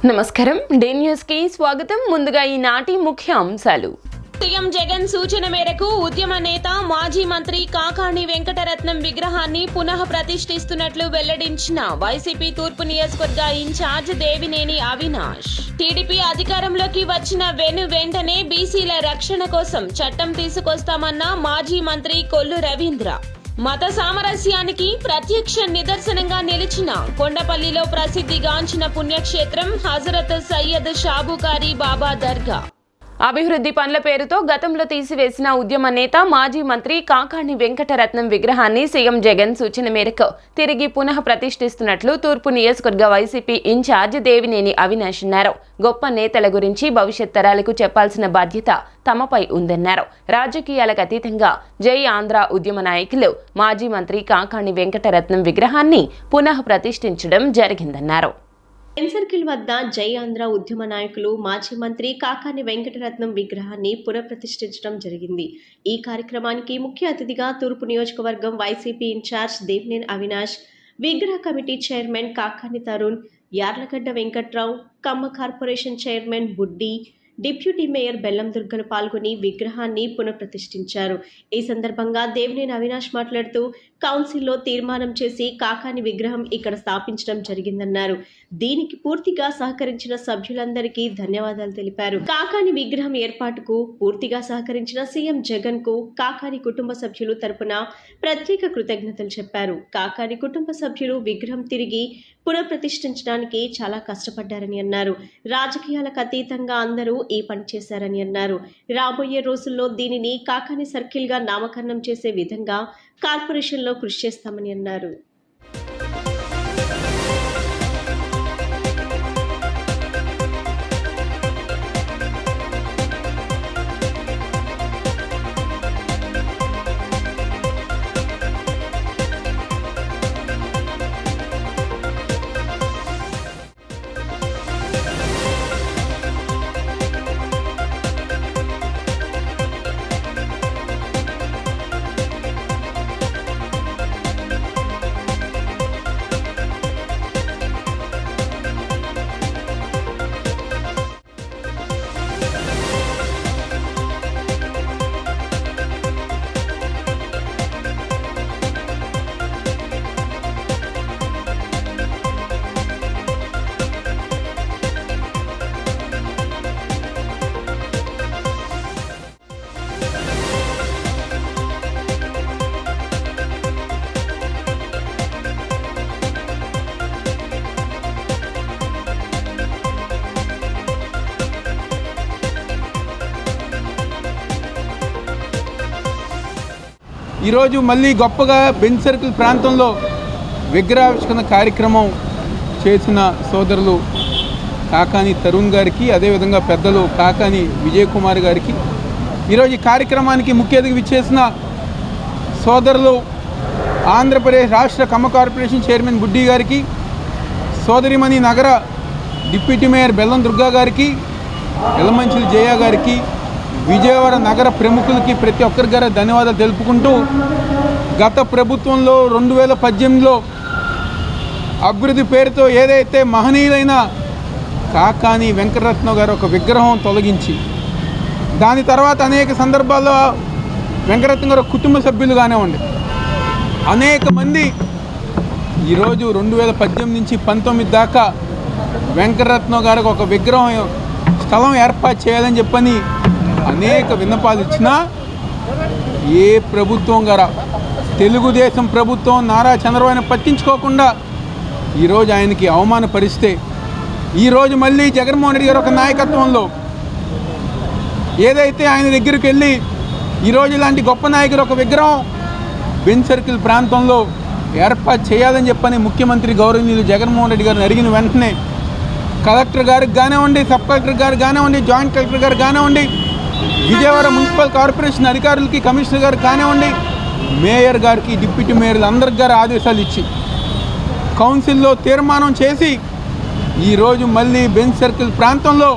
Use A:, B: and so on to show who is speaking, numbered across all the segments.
A: నమస్కారం day news కి స్వాగతం. ముందుగా ఈనాటి ముఖ్య అంశాలు.
B: సీఎం జగన్ సూచన మేరకు ఉద్యమ నేత మాజీ మంత్రి కాకాణి వెంకటరత్నం విగ్రహాన్ని పునః ప్రతిష్ఠిస్తున్నట్లు వెల్లడించిన వైసీపీ తూర్పు నియోజకవర్గ ఇన్ఛార్జ్ దేవినేని అవినాష్. టీడీపీ అధికారంలోకి వచ్చిన వెంటనే బీసీల రక్షణ కోసం చట్టం తీసుకొస్తామన్న మాజీ మంత్రి కొల్లు రవీంద్ర. మత సామరస్యానికి ప్రత్యక్ష నిదర్శనంగా నిలిచిన కొండపల్లిలో ప్రసిద్ధిగాంచిన పుణ్యక్షేత్రం హజరత్ సయ్యద్ షాబుకారి బాబా దర్గా.
A: అభివృద్ధి పనుల పేరుతో గతంలో తీసివేసిన ఉద్యమ నేత మాజీ మంత్రి కాకాణి వెంకటరత్నం విగ్రహాన్ని సీఎం జగన్ సూచన మేరకు తిరిగి పునః ప్రతిష్ఠిస్తున్నట్లు తూర్పు నియోజకవర్గ వైసీపీ ఇన్ఛార్జ్ దేవినేని అవినాష్ అన్నారు. గొప్ప నేతల గురించి భవిష్యత్ తరాలకు చెప్పాల్సిన బాధ్యత తమపై ఉందన్నారు. రాజకీయాలకు అతీతంగా జై ఆంధ్ర ఉద్యమ నాయకులు మాజీ మంత్రి కాకాణి వెంకటరత్నం విగ్రహాన్ని పునః ప్రతిష్ఠించడం జరిగిందన్నారు.
C: సర్కిల్ వద్ద జై ఆంధ్ర ఉద్యమ నాయకులు మాజీ మంత్రి కాకాణి వెంకటరత్నం విగ్రహాన్ని పునఃప్రతిష్ఠించడం జరిగింది. ఈ కార్యక్రమానికి ముఖ్య అతిథిగా తూర్పు నియోజకవర్గం వైసీపీ ఇన్ఛార్జ్ దేవినేని అవినాష్, విగ్రహ కమిటీ చైర్మన్ కాకాణి తరుణ్, యార్లగడ్డ వెంకట్రావు, కమ్మ కార్పొరేషన్ చైర్మన్ బుడ్డి, డిప్యూటీ మేయర్ బెల్లం దుర్గలు పాల్గొని విగ్రహాన్ని పునఃప్రతిష్ఠించారు. ఈ సందర్భంగా దేవినేని అవినాష్ మాట్లాడుతూ కౌన్సిల్లో తీర్మానం చేసి కాకాణి విగ్రహం ఇక్కడ స్థాపించడం జరిగిందన్నారు. దీనికి పూర్తిగా సహకరించిన సభ్యులందరికీ ధన్యవాదాలు తెలిపారు. కాకాణి విగ్రహం ఏర్పాటుకు పూర్తిగా సహకరించిన సీఎం జగన్ కు కాకాణి కుటుంబ సభ్యులు తరపున ప్రత్యేక కృతజ్ఞతలు చెప్పారు. కాకాణి కుటుంబ సభ్యులు విగ్రహం తిరిగి పునఃప్రతిష్ఠించడానికి చాలా కష్టపడ్డారని అన్నారు. రాజకీయాలకు అతీతంగా అందరూ ఈ పని చేశారని అన్నారు. రాబోయే రోజుల్లో దీనిని కాకాణి సర్కిల్ గా నామకరణం చేసే విధంగా కార్పొరేషన్లో కృషి చేస్తామని అన్నారు.
D: ఈరోజు మళ్ళీ గొప్పగా బెంచ్ సర్కిల్ ప్రాంతంలో విగ్రహావిష్కరణ కార్యక్రమం చేసిన సోదరులు కాకాణి తరుణ్ గారికి, అదేవిధంగా పెద్దలు కాకాణి విజయ్ కుమార్ గారికి, ఈరోజు ఈ కార్యక్రమానికి ముఖ్య అతిథిగా విచ్చేసిన సోదరులు ఆంధ్రప్రదేశ్ రాష్ట్ర కమ్మ కార్పొరేషన్ చైర్మన్ బుడ్డి గారికి, సోదరిమణి నగర డిప్యూటీ మేయర్ బెల్లం దుర్గా గారికి, ఎలమంచిలి జయ గారికి, విజయవాడ నగర ప్రముఖులకి ప్రతి ఒక్కరి గారు ధన్యవాదాలు తెలుపుకుంటూ, గత ప్రభుత్వంలో 2018లో అభివృద్ధి పేరుతో ఏదైతే మహనీయులైన కాకాణి వెంకటరత్నం గారు ఒక విగ్రహం తొలగించి, దాని తర్వాత అనేక సందర్భాల్లో వెంకటరత్నం గారు కుటుంబ సభ్యులు కానివ్వండి అనేక మంది ఈరోజు 2018 నుంచి 19 దాకా వెంకటరత్నం గారికి ఒక విగ్రహం స్థలం ఏర్పాటు చేయాలని చెప్పని అనేక విన్నపాలు ఇచ్చినా ఏ ప్రభుత్వం గారా తెలుగుదేశం ప్రభుత్వం నారా చంద్రబాబు పట్టించుకోకుండా ఈరోజు ఆయనకి అవమానపరిస్తే, ఈరోజు మళ్ళీ జగన్మోహన్ రెడ్డి గారు ఒక నాయకత్వంలో ఏదైతే ఆయన దగ్గరికి వెళ్ళి ఈరోజు ఇలాంటి గొప్ప నాయకుడు ఒక విగ్రహం బెంచ్ సర్కిల్ ప్రాంతంలో ఏర్పాటు చేయాలని చెప్పని ముఖ్యమంత్రి గౌరవనీయులు జగన్మోహన్ రెడ్డి గారిని అడిగిన వెంటనే కలెక్టర్ గారికి కానివ్వండి, సబ్ కలెక్టర్ గారికి కానివ్వండి, జాయింట్ కలెక్టర్ గారికి కానివ్వండి, విజయవాడ మున్సిపల్ కార్పొరేషన్ అధికారులకి, కమిషనర్ గారికి కానివ్వండి, మేయర్ గారికి, డిప్యూటీ మేయర్లు అందరికి గారు ఆదేశాలు ఇచ్చి కౌన్సిల్లో తీర్మానం చేసి ఈరోజు మళ్ళీ బెంచ్ సర్కిల్ ప్రాంతంలో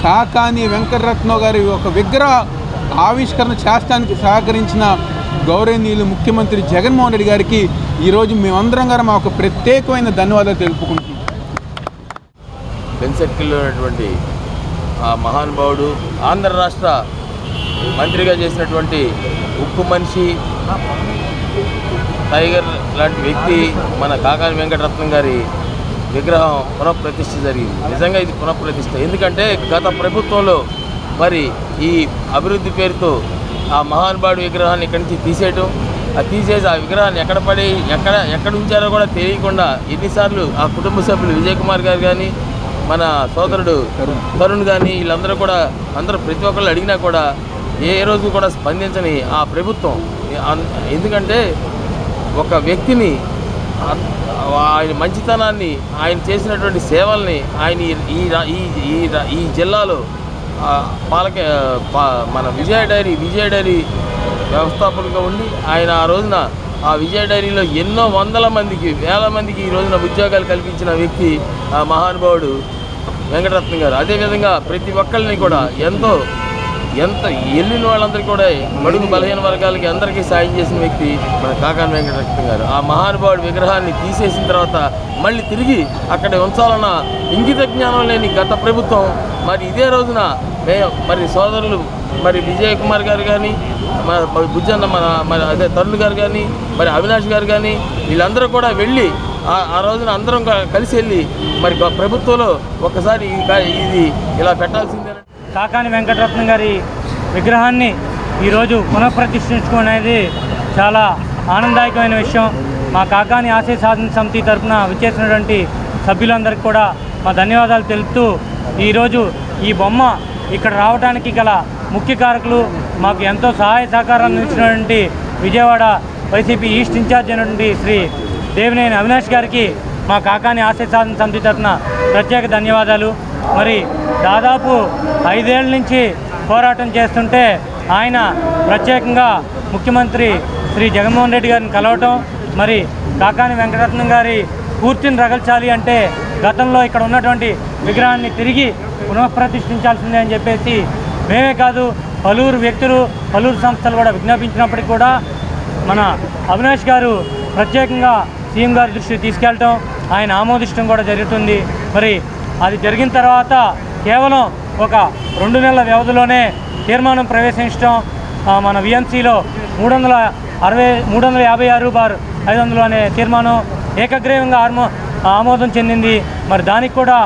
D: కాకాణి వెంకటరత్నం గారి ఒక విగ్రహ ఆవిష్కరణ చేస్తానికి సహకరించిన గౌరవనీయులు ముఖ్యమంత్రి జగన్మోహన్ రెడ్డి గారికి ఈరోజు మేమందరం గారు మా ఒక ప్రత్యేకమైన ధన్యవాదాలు తెలుపుకుంటున్నాం.
E: బెన్ సర్కిల్లో ఉన్నటువంటి ఆ మహానుభావుడు, ఆంధ్ర రాష్ట్ర మంత్రిగా చేసినటువంటి ఉక్కు మనిషి, టైగర్ లాంటి వ్యక్తి మన కాకాని వెంకటరత్నం గారి విగ్రహం పునఃప్రతిష్ఠ జరిగింది. నిజంగా ఇది పునఃప్రతిష్ఠ. ఎందుకంటే గత ప్రభుత్వంలో మరి ఈ అభివృద్ధి పేరుతో ఆ మహానుభావుడి విగ్రహాన్ని ఇక్కడి నుంచి తీసేయటం, తీసేసి ఆ విగ్రహాన్ని ఎక్కడ ఉంచారో కూడా తెలియకుండా ఎన్నిసార్లు ఆ కుటుంబ సభ్యులు విజయ్ కుమార్ గారు కానీ, మన సోదరుడు తరుణ్ కానీ, వీళ్ళందరూ కూడా ప్రతి ఒక్కళ్ళు అడిగినా కూడా ఏ రోజు కూడా స్పందించని ఆ ప్రభుత్వం. ఎందుకంటే ఒక వ్యక్తిని, ఆయన మంచితనాన్ని, ఆయన చేసినటువంటి సేవల్ని, ఆయన ఈ జిల్లాలో మన విజయ డైరీ వ్యవస్థాపకులుగా ఉండి ఆయన ఆ రోజున ఆ విజయ డైరీలో ఎన్నో వందల మందికి, వేల మందికి ఈ రోజున ఉద్యోగాలు కల్పించిన వ్యక్తి ఆ మహానుభావుడు వెంకటరత్నం గారు. అదేవిధంగా ప్రతి ఒక్కరిని కూడా ఎంత వెళ్ళిన వాళ్ళందరికీ కూడా బడుగు బలహీన వర్గాలకి అందరికీ సాయం చేసిన వ్యక్తి మన కాకాని వెంకటరత్నం గారు. ఆ మహానుభావుడి విగ్రహాన్ని తీసేసిన తర్వాత మళ్ళీ తిరిగి అక్కడ ఉంచాలన్న ఇంగిత జ్ఞానం లేని గత ప్రభుత్వం మరి ఇదే రోజున మరి సోదరులు మరి విజయ్ కుమార్ గారు కానీ, మన బుజ్జన్న అదే తరుణ్ గారు కానీ, మరి అవినాష్ గారు కానీ, వీళ్ళందరూ కూడా వెళ్ళి ఆ రోజున అందరం కలిసి వెళ్ళి మరి ప్రభుత్వంలో ఒకసారి ఇది ఇలా పెట్టాల్సిందే.
F: కాకాని వెంకటరత్నం గారి విగ్రహాన్ని ఈరోజు పునఃప్రతిష్ఠించుకునేది చాలా ఆనందదాయకమైన విషయం. మా కాకాని ఆశయ సాధన సమితి తరఫున విచ్చేసినటువంటి సభ్యులందరికీ కూడా మా ధన్యవాదాలు తెలుపుతూ, ఈరోజు ఈ బొమ్మ ఇక్కడ రావడానికి గల ముఖ్య కారకులు, మాకు ఎంతో సహాయ సహకారాలు ఇచ్చినటువంటి విజయవాడ వైసీపీ ఈస్ట్ ఇన్ఛార్జ్ అయినటువంటి శ్రీ దేవినేని అవినాష్ గారికి మా కాకాని ఆశయ సాధన సమితి తరఫున ప్రత్యేక ధన్యవాదాలు. మరి దాదాపు 5 ఏళ్ల నుంచి పోరాటం చేస్తుంటే ఆయన ప్రత్యేకంగా ముఖ్యమంత్రి శ్రీ జగన్మోహన్ రెడ్డి గారిని కలవటం, మరి కాకాని వెంకటరత్నం గారి పూర్తిని రగల్చాలి అంటే గతంలో ఇక్కడ ఉన్నటువంటి విగ్రహాన్ని తిరిగి పునఃప్రతిష్ఠించాల్సిందే అని చెప్పేసి మేమే కాదు పలువురు వ్యక్తులు, పలువురు సంస్థలు కూడా విజ్ఞాపించినప్పటికీ కూడా మన అవినాష్ గారు ప్రత్యేకంగా సీఎం గారి దృష్టికి తీసుకెళ్ళటం, ఆయన ఆమోదించడం కూడా జరుగుతుంది. మరి అది జరిగిన తర్వాత కేవలం ఒక 2 నెలల వ్యవధిలోనే తీర్మానం ప్రవేశించడం, మన విఎంసీలో 356/500 అనే తీర్మానం ఏకగ్రీవంగా ఆమోదం చెందింది. మరి దానికి కూడా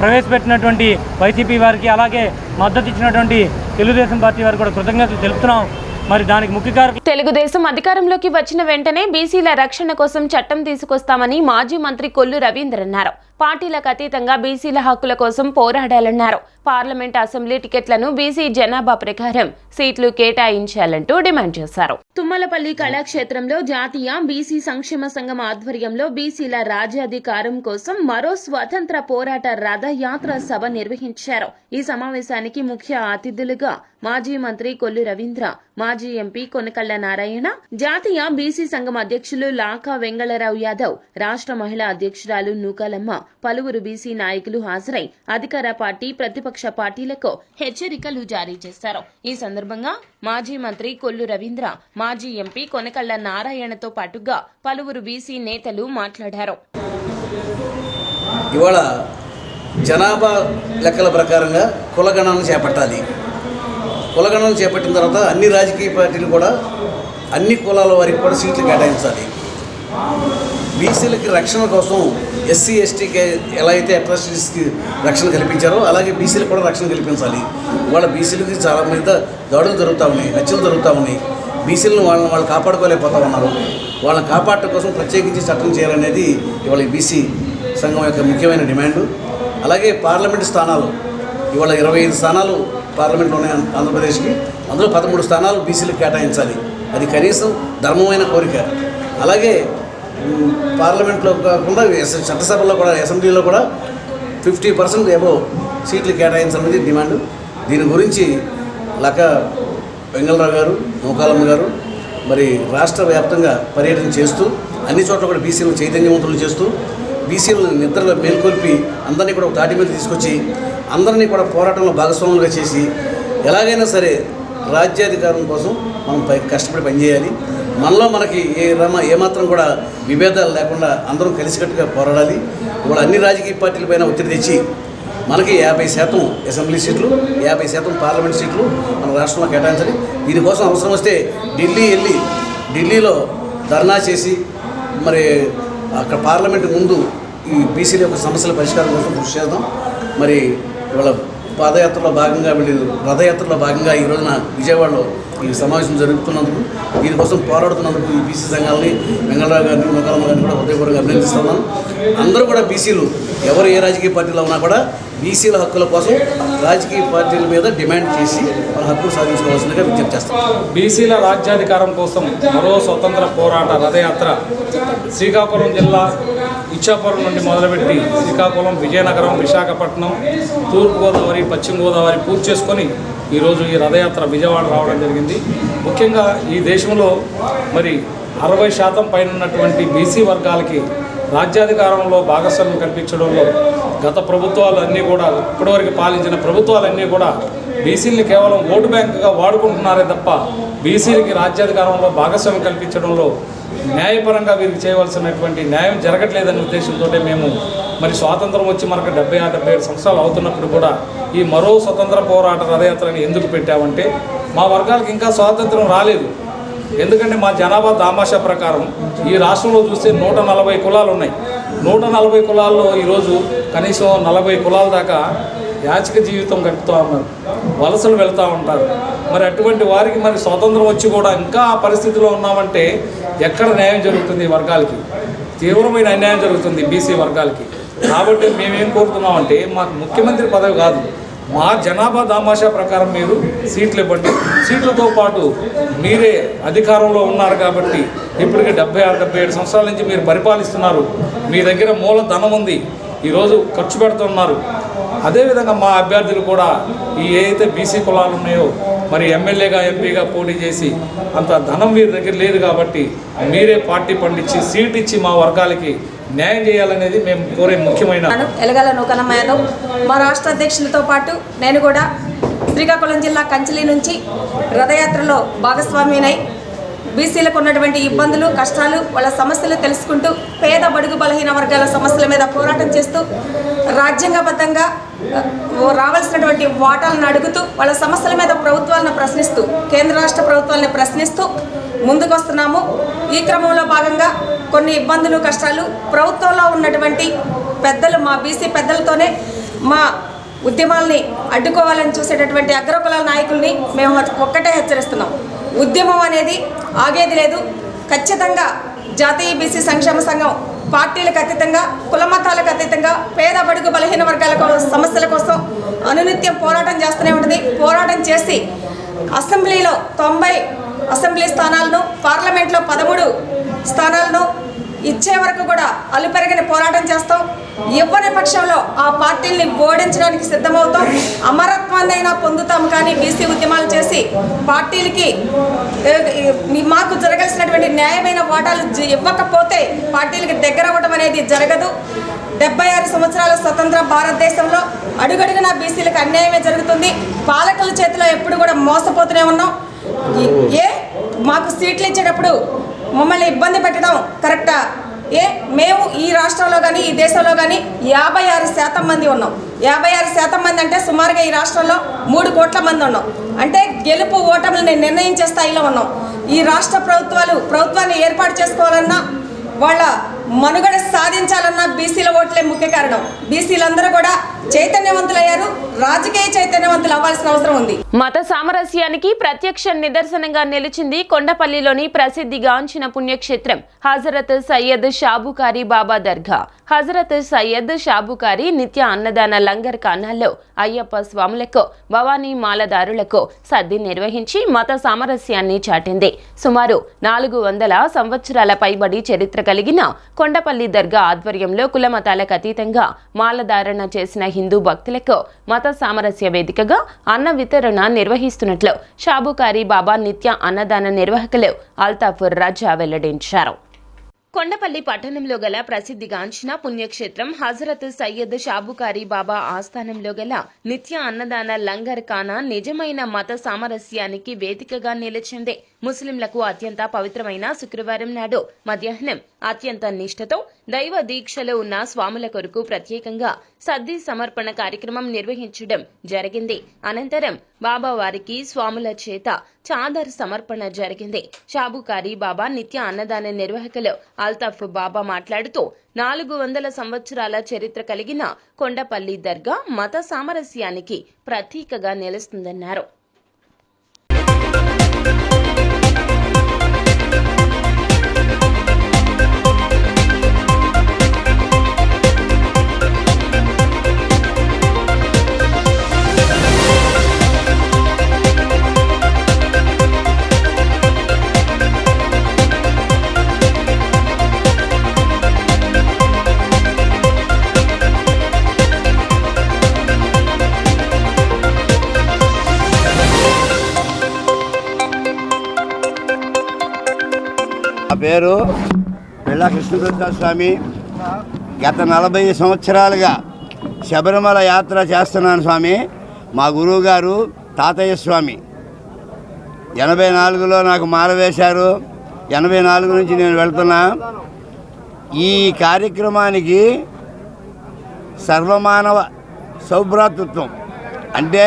F: ప్రవేశపెట్టినటువంటి వైసీపీ వారికి, అలాగే మద్దతు ఇచ్చినటువంటి తెలుగుదేశం పార్టీ వారికి కూడా కృతజ్ఞతలు తెలుపుతున్నాం. మరి దానికి ముఖ్య కారణం
A: తెలుగుదేశం అధికారంలోకి వచ్చిన వెంటనే బీసీల రక్షణ కోసం చట్టం తీసుకొస్తామని మాజీ మంత్రి కొల్లు రవీంద్ర అన్నారు. పార్టీలకు అతీతంగా బీసీల హక్కుల కోసం పోరాడాలన్నారు. పార్లమెంట్, అసెంబ్లీ టికెట్లను బీసీ జనాభా ప్రకారం సీట్లు కేటాయించాలంటూ డిమాండ్ చేశారు. తుమ్మలపల్లి కళాక్షేత్రంలో జాతీయ బీసీ సంక్షేమ సంఘం ఆధ్వర్యంలో బీసీల రాజ్యాధికారం కోసం మరో స్వతంత్ర పోరాట రథయాత్ర సభ నిర్వహించారు. ఈ సమావేశానికి ముఖ్య అతిథులుగా మాజీ మంత్రి కొల్లు రవీంద్ర, మాజీ ఎంపీ కొనకళ్ల నారాయణ, జాతీయ బీసీ సంఘం అధ్యక్షులు లాకా వెంగళరావు యాదవ్, రాష్ట్ర మహిళా అధ్యక్షురాలు నూకాలమ్మ, పలువురు బీసీ నాయకులు హాజరై అధికార పార్టీ, ప్రతిపక్ష పార్టీలకు హెచ్చరికలు జారీ చేశారు. ఈ సందర్భంగా మాజీ మంత్రి కొల్లు రవీంద్ర, మాజీ ఎంపీ కొనకళ్ల నారాయణతో పాటుగా పలువురు బీసీ నేతలు మాట్లాడారు.
G: ఇవాళ జనాభా లెక్కల ప్రకారంగా కులగణనలు చేపట్టాలి. కులగణనలు చేపట్టిన తర్వాత అన్ని రాజకీయ పార్టీలు కూడా అన్ని కులాల వారికి కూడా సీట్లు కేటాయించాలి. బీసీలకి రక్షణ కోసం ఎస్సీ ఎస్టీకి ఎలా అయితే అట్రాసిటీస్కి రక్షణ కల్పించారో అలాగే బీసీలకు కూడా రక్షణ కల్పించాలి. ఇవాళ బీసీలకి చాలా మీద దాడులు జరుగుతూ ఉన్నాయి, హత్యలు జరుగుతూ ఉన్నాయి. బీసీలను వాళ్ళు కాపాడుకోలేకపోతా ఉన్నారు. వాళ్ళని కాపాడటం కోసం ప్రత్యేకించి చట్టం చేయాలనేది ఇవాళ ఈ బీసీ సంఘం యొక్క ముఖ్యమైన డిమాండు. అలాగే పార్లమెంటు స్థానాలు ఇవాళ 25 స్థానాలు పార్లమెంట్లో ఉన్నాయి ఆంధ్రప్రదేశ్కి, అందులో 13 స్థానాలు బీసీలకు కేటాయించాలి. అది కనీసం ధర్మమైన కోరిక. అలాగే పార్లమెంట్లో కాకుండా చట్టసభలో కూడా, అసెంబ్లీలో కూడా 50% అబోవ్ సీట్లు కేటాయించాలనేది డిమాండ్. దీని గురించి లకా వెంగళరావు గారు, నూకాలమ్మ గారు మరి రాష్ట్ర వ్యాప్తంగా పర్యటన చేస్తూ అన్ని చోట్ల కూడా బీసీలను చైతన్యవంతులు చేస్తూ బీసీలను నిద్రలో మేల్కొల్పి అందరినీ కూడా ఒక తాటి మీద తీసుకొచ్చి అందరినీ కూడా పోరాటంలో భాగస్వాములుగా చేసి ఎలాగైనా సరే రాజ్యాధికారం కోసం మనం కష్టపడి పనిచేయాలి. మనలో మనకి ఏమాత్రం కూడా విభేదాలు లేకుండా అందరం కలిసికట్టుగా పోరాడాలి. ఇవాళ అన్ని రాజకీయ పార్టీలపైన ఒత్తిడి తెచ్చి మనకి 50% అసెంబ్లీ సీట్లు, 50% పార్లమెంట్ సీట్లు మన రాష్ట్రంలో కేటాయించాలి. దీనికోసం అవసరం వస్తే ఢిల్లీలో ధర్నా చేసి మరి అక్కడ పార్లమెంట్ ముందు ఈ బీసీల యొక్క సమస్యల పరిష్కారం కోసం కృషి చేద్దాం. మరి ఇవాళ పాదయాత్రలో భాగంగా రథయాత్రలో భాగంగా ఈ రోజున విజయవాడలో ఈ సమావేశం జరుగుతున్నందుకు, దీనికోసం పోరాడుతున్నందుకు ఈ బీసీ సంఘాలని వెంగళరావు గారిని, నూకాలమ్మ గారిని కూడా హృదయపూర్వకంగా అభినందిస్తున్నాను. అందరూ కూడా బీసీలు ఎవరు ఏ రాజకీయ పార్టీలో ఉన్నా కూడా బీసీల హక్కుల కోసం రాజకీయ పార్టీల మీద డిమాండ్ చేసి వాళ్ళ హక్కులు సాధించుకోవాల్సిందిగా విజ్ఞప్తి చేస్తాం.
H: బీసీల రాజ్యాధికారం కోసం మరో స్వతంత్ర పోరాట రథయాత్ర శ్రీకాకుళం జిల్లా ఇచ్చాపురం నుండి మొదలుపెట్టి శ్రీకాకుళం, విజయనగరం, విశాఖపట్నం, తూర్పుగోదావరి, పశ్చిమ గోదావరి పూర్తి చేసుకొని ఈరోజు ఈ రథయాత్ర విజయవాడ రావడం జరిగింది. ముఖ్యంగా ఈ దేశంలో మరి 60% పైన ఉన్నటువంటి బీసీ వర్గాలకి రాజ్యాధికారంలో భాగస్వామ్యం కల్పించడంలో గత ప్రభుత్వాలు అన్నీ కూడా, ఇప్పటివరకు పాలించిన ప్రభుత్వాలన్నీ కూడా బీసీలని కేవలం ఓటు బ్యాంకుగా వాడుకుంటున్నారే తప్ప బీసీలకి రాజ్యాధికారంలో భాగస్వామ్యం కల్పించడంలో న్యాయపరంగా వీరికి చేయవలసినటువంటి న్యాయం జరగట్లేదనే ఉద్దేశంతో మేము మరి స్వాతంత్రం వచ్చి మనకు 76-77 సంవత్సరాలు అవుతున్నప్పుడు కూడా ఈ మరో స్వతంత్ర పోరాట రథయాత్రని ఎందుకు పెట్టామంటే మా వర్గాలకు ఇంకా స్వాతంత్రం రాలేదు. ఎందుకంటే మా జనాభా దామాషా ప్రకారం ఈ రాష్ట్రంలో చూస్తే 140 కులాలు ఉన్నాయి. 140 కులాల్లో ఈరోజు కనీసం 40 కులాల దాకా యాచక జీవితం గడుపుతూ ఉన్నారు, వలసలు వెళ్తూ ఉంటారు. మరి అటువంటి వారికి మరి స్వాతంత్రం వచ్చి కూడా ఇంకా ఆ పరిస్థితిలో ఉన్నామంటే ఎక్కడ న్యాయం జరుగుతుంది? వర్గాలకి తీవ్రమైన అన్యాయం జరుగుతుంది బీసీ వర్గాలకి. కాబట్టి మేమేం కోరుతున్నామంటే మాకు ముఖ్యమంత్రి పదవి కాదు, మా జనాభా దామాషా ప్రకారం మీరు సీట్లు ఇవ్వండి. సీట్లతో పాటు మీరే అధికారంలో ఉన్నారు కాబట్టి ఇప్పటికే 76-77 సంవత్సరాల నుంచి మీరు పరిపాలిస్తున్నారు. మీ దగ్గర మూల ధనం ఉంది, ఈరోజు ఖర్చు పెడుతున్నారు. అదేవిధంగా మా అభ్యర్థులు కూడా ఈ ఏదైతే బీసీ కులాలు ఉన్నాయో మరి ఎమ్మెల్యేగా, ఎంపీగా పోటీ చేసి అంత ధనం వీరి దగ్గర లేదు కాబట్టి మీరే పార్టీ పండించి సీట్ ఇచ్చి మా వర్గాలకి న్యాయం చేయాలనేది మేము కోరే ముఖ్యమైన.
I: ఎలగల నూకనమ్మ యాదవ్, మా రాష్ట్ర అధ్యక్షులతో పాటు నేను కూడా శ్రీకాకుళం జిల్లా కంచిలి నుంచి రథయాత్రలో భాగస్వామినై బీసీలకు ఉన్నటువంటి ఇబ్బందులు, కష్టాలు, వాళ్ళ సమస్యలు తెలుసుకుంటూ పేద బడుగు బలహీన వర్గాల సమస్యల మీద పోరాటం చేస్తూ రాజ్యాంగబద్ధంగా రావాల్సినటువంటి వాటాలను అడుగుతూ వాళ్ళ సమస్యల మీద ప్రభుత్వాలను ప్రశ్నిస్తూ, కేంద్ర రాష్ట్ర ప్రభుత్వాలను ప్రశ్నిస్తూ ముందుకు వస్తున్నాము. ఈ క్రమంలో భాగంగా కొన్ని ఇబ్బందులు, కష్టాలు ప్రభుత్వంలో ఉన్నటువంటి పెద్దలు, మా బీసీ పెద్దలతోనే మా ఉద్యమాల్ని అడ్డుకోవాలని చూసేటటువంటి అగ్రకులాల నాయకుల్ని మేము ఒక్కటే హెచ్చరిస్తున్నాం. ఉద్యమం అనేది ఆగేది లేదు. ఖచ్చితంగా జాతీయ బీసీ సంక్షేమ సంఘం పార్టీలకు అతీతంగా, కులమతాలకు అతీతంగా పేద బడుగు బలహీన వర్గాల సమస్యల కోసం అనునిత్యం పోరాటం చేస్తూనే ఉంటుంది. పోరాటం చేసి అసెంబ్లీలో 90 అసెంబ్లీ స్థానాలను, పార్లమెంట్లో 13 స్థానాలను ఇచ్చే వరకు కూడా అలుపెరగని పోరాటం చేస్తాం. ఇవ్వని పక్షంలో ఆ పార్టీల్ని ఓడించడానికి సిద్ధమవుతాం. అమరత్వాన్నైనా పొందుతాం. కానీ బీసీ ఉద్యమాలు చేసి పార్టీలకి మాకు జరగాల్సినటువంటి న్యాయమైన వాటాలు ఇవ్వకపోతే పార్టీలకి దగ్గర అవ్వడం అనేది జరగదు. 76 సంవత్సరాల స్వతంత్ర భారతదేశంలో అడుగడుగునా బీసీలకు అన్యాయమే జరుగుతుంది. పాలకుల చేతిలో ఎప్పుడు కూడా మోసపోతూనే ఉన్నాం. మాకు సీట్లు ఇచ్చేటప్పుడు మమ్మల్ని ఇబ్బంది పెట్టడం కరెక్టా? మేము ఈ రాష్ట్రంలో కానీ ఈ దేశంలో కానీ 56% మంది ఉన్నాం. 56% మంది అంటే సుమారుగా ఈ రాష్ట్రంలో 3 కోట్ల మంది ఉన్నాం. అంటే గెలుపు ఓటములను నిర్ణయించే స్థాయిలో ఉన్నాం. ఈ రాష్ట్ర ప్రభుత్వాన్ని ఏర్పాటు చేసుకోవాలన్నా, వాళ్ళ మనుగడ సాధించాలన్నా బీసీల ఓట్లే ముఖ్య కారణం. బీసీలందరూ కూడా చైతన్యవంతులయ్యారు. రాజకీయ చైతన్యవంతులు అవ్వాల్సిన అవసరం ఉంది.
A: మత సామరస్యానికి ప్రత్యక్ష నిదర్శనంగా నిలిచింది కొండపల్లిలోని ప్రసిద్ధిగాంచిన పుణ్యక్షేత్రం హజరత్ సయ్యద్ షాబుకారి బాబా దర్గా. హజరత్ సయ్యద్ షాబుకారి నిత్య అన్నదాన లంగర్ కానాల్లో అయ్యప్ప స్వాములకు, భవానీ మాలదారులకు సద్ది నిర్వహించి మత సామరస్యాన్ని చాటింది. సుమారు 400 సంవత్సరాల పైబడి చరిత్ర కలిగిన కొండపల్లి దర్గా ఆధ్వర్యంలో కులమతాలకు అతీతంగా మాలధారణ చేసిన హిందూ భక్తులకు మత సామరస్య వేదికగా అన్న వితరణ నిర్వహిస్తున్నట్లు షాబుకారి బాబా నిత్య అన్నదాన నిర్వాహకులు అల్తాఫుర్ రాజా వెల్లడించారు. కొండపల్లి పట్టణంలో గల ప్రసిద్ధిగాంచిన పుణ్యక్షేత్రం హజరత్ సయ్యద్ షాబుకారి బాబా ఆస్థానంలో గల నిత్య అన్నదాన లంగర్ ఖానా నిజమైన మత సామరస్యానికి వేదికగా నిలిచింది. ముస్లింలకు అత్యంత పవిత్రమైన శుక్రవారం నాడు మధ్యాహ్నం అత్యంత నిష్ఠతో దైవ దీక్షలో ఉన్న స్వాముల కొరకు ప్రత్యేకంగా సద్ది సమర్పణ కార్యక్రమం నిర్వహించడం జరిగింది. అనంతరం బాబా వారికి స్వాముల చేత చాదర్ సమర్పణ జరిగింది. షాబుకారి బాబా నిత్య అన్నదాన నిర్వాహకులు అల్తాఫ్ బాబా మాట్లాడుతూ 400 సంవత్సరాల చరిత్ర కలిగిన కొండపల్లి దర్గా మత సామరస్యానికి ప్రతీకగా నిలుస్తుందన్నారు.
J: నా పేరు పిళ్ళ కృష్ణప్రసాద్ స్వామి. గత 40 సంవత్సరాలుగా శబరిమల యాత్ర చేస్తున్నాను స్వామి. మా గురువు గారు తాతయ్య స్వామి 84లో నాకు మాల వేశారు. 84 నుంచి నేను వెళ్తున్నా. ఈ కార్యక్రమానికి సర్వమానవ సౌభ్రాతృత్వం అంటే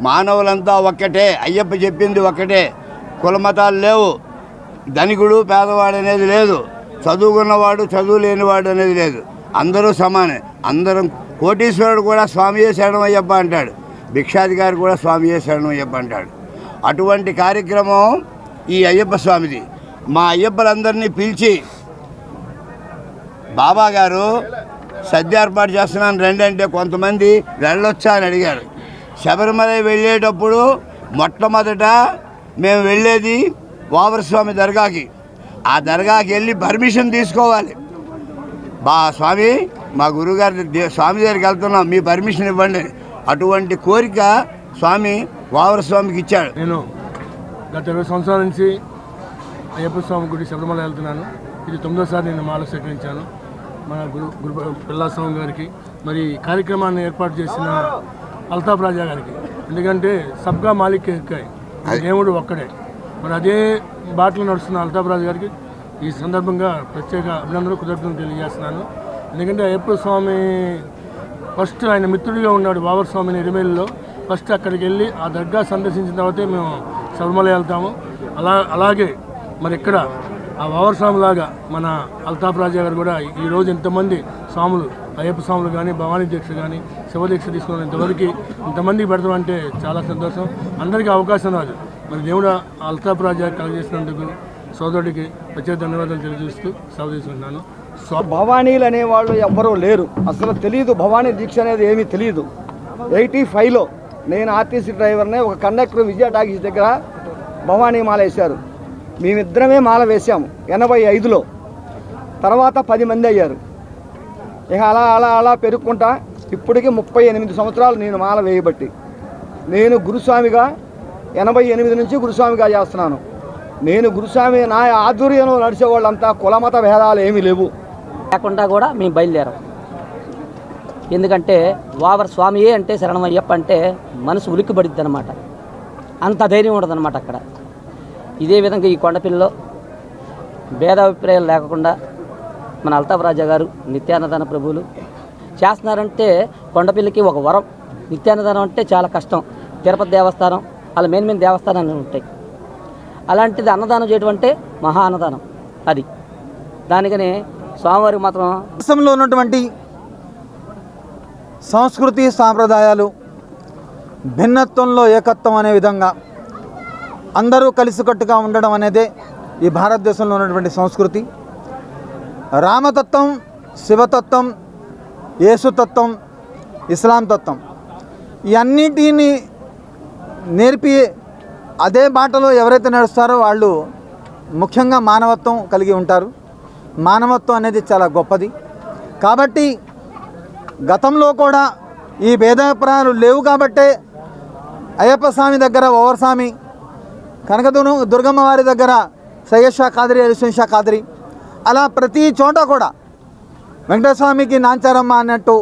J: మానవులంతా ఒక్కటే, అయ్యప్ప చెప్పింది ఒక్కటే, కులమతాలు లేవు, ధనికుడు పేదవాడు అనేది లేదు, చదువుకున్నవాడు చదువు లేనివాడు అనేది లేదు, అందరూ సమానే. అందరం కోటీశ్వరుడు కూడా స్వామియే శరణం అయ్యప్ప అంటాడు, భిక్షాధికారి కూడా స్వామియే శరణం అయ్యప్ప అంటాడు. అటువంటి కార్యక్రమం ఈ అయ్యప్ప స్వామిది. మా అయ్యప్పలందరినీ పిలిచి బాబా గారు సద్య ఏర్పాటు చేస్తున్నాను రండి అంటే కొంతమంది వెళ్ళొచ్చా అని అడిగారు. శబరిమల వెళ్ళేటప్పుడు మొట్టమొదట మేము వెళ్ళేది వావరస్వామి దర్గాకి. ఆ దర్గాకి వెళ్ళి పర్మిషన్ తీసుకోవాలి. స్వామి మా గురువుగారి స్వామి దగ్గరికి వెళ్తున్నాం, మీ పర్మిషన్ ఇవ్వండి. అటువంటి కోరిక స్వామి వావరస్వామికి ఇచ్చాడు.
K: నేను గత 20 సంవత్సరాల నుంచి అయ్యప్ప స్వామి గుడి శబరిమల వెళ్తున్నాను. ఇది 9వ నేను మాల స్వీకరించాను. మన గురు పిల్లాస్వామి గారికి, మరి కార్యక్రమాన్ని ఏర్పాటు చేసిన అల్తాఫ్ రాజా గారికి. ఎందుకంటే సబ్గా మాలిక్ ఎక్కాయి, దేవుడు ఒక్కడే. మరి అదే బాటలో నడుస్తున్న అల్తాఫ్ రాజు గారికి ఈ సందర్భంగా ప్రత్యేక అభినందనలు కృతజ్ఞతలు తెలియజేస్తున్నాను. ఎందుకంటే అయ్యప్ప స్వామి ఫస్ట్ ఆయన మిత్రుడిగా ఉన్నాడు బాబర్ స్వామిని ఎరిమేలిలో. ఫస్ట్ అక్కడికి వెళ్ళి ఆ దర్గా సందర్శించిన తర్వాతే మేము శబరిమల వెళ్తాము. అలాగే మరి ఇక్కడ ఆ బాబర్ స్వామి లాగా మన అల్తాఫ్ రాజా గారు కూడా ఈరోజు ఇంతమంది స్వాములు, అయ్యప్ప స్వాములు కానీ, భవానీ దీక్ష కానీ, శివదీక్ష తీసుకున్న ఇంతమందికి పెడతామంటే చాలా సంతోషం. అందరికీ అవకాశం రాదు. మరి దేవుడు అల్తాఫ్ రాజా కలిగజేసినందుకు సోదరుడికి ప్రత్యేక ధన్యవాదాలు తెలియజేస్తూ సెలవు తీసుకుంటున్నాను.
L: భవానీలు అనేవాళ్ళు ఎవ్వరూ లేరు, అసలు తెలియదు. భవానీ దీక్ష అనేది ఏమీ తెలియదు. 85లో నేను ఆర్టీసీ డ్రైవర్ని, ఒక కండక్టర్ విజయ టాకీస్ దగ్గర భవానీ మాల వేశారు. మేమిద్దరమే మాల వేసాము 85లో. తర్వాత 10 మంది అయ్యారు. ఇక అలా అలా అలా పెరుగుకుంటా ఇప్పటికీ 38 సంవత్సరాలు నేను మాల వేయబట్టి. నేను గురుస్వామిగా 88 నుంచి గురుస్వామిగా చేస్తున్నాను. నేను గురుస్వామి నా ఆధ్వర్యంలో నడిచే వాళ్ళంతా కులమత భేదాలు ఏమీ లేవు
M: లేకుండా కూడా మేము బయలుదేరాం. ఎందుకంటే వావర్ స్వామియే అంటే శరణమయ్యప్ప అంటే మనసు ఉలిక్కిపడిద్ది అనమాట. అంత ధైర్యం ఉండదన్నమాట అక్కడ. ఇదే విధంగా ఈ కొండపిల్లలో భేదాభిప్రాయాలు లేకుండా మన అల్తాఫ్ రాజా గారు నిత్యాన్నదాన ప్రభువులు చేస్తున్నారంటే కొండపిల్లకి ఒక వరం. నిత్యాన్నదానం అంటే చాలా కష్టం. తిరుపతి దేవస్థానం అలా మెయిన్ దేవస్థానాలు ఉంటాయి. అలాంటిది అన్నదానం చేయడం అంటే మహా అన్నదానం. అది దానికనే స్వామివారికి మాత్రం
L: దేశంలో ఉన్నటువంటి సంస్కృతి సాంప్రదాయాలు భిన్నత్వంలో ఏకత్వం అనే విధంగా అందరూ కలిసికట్టుగా ఉండడం అనేదే ఈ భారతదేశంలో ఉన్నటువంటి సంస్కృతి. రామతత్వం, శివతత్వం, యేసుతత్వం, ఇస్లాం తత్వం ఈ అన్నిటిని నేర్పి అదే బాటలో ఎవరైతే నడుస్తారో వాళ్ళు ముఖ్యంగా మానవత్వం కలిగి ఉంటారు. మానవత్వం అనేది చాలా గొప్పది. కాబట్టి గతంలో కూడా ఈ భేదాభిప్రాయాలు లేవు కాబట్టే అయ్యప్ప స్వామి దగ్గర ఓవర్ స్వామి, కనకదుర్గమ్మ వారి దగ్గర సయ్యద్ షా ఖాద్రి, అలిస్వన్ షా ఖాద్రి, అలా ప్రతి చోట కూడా వెంకటస్వామికి నాంచారమ్మ అన్నట్టు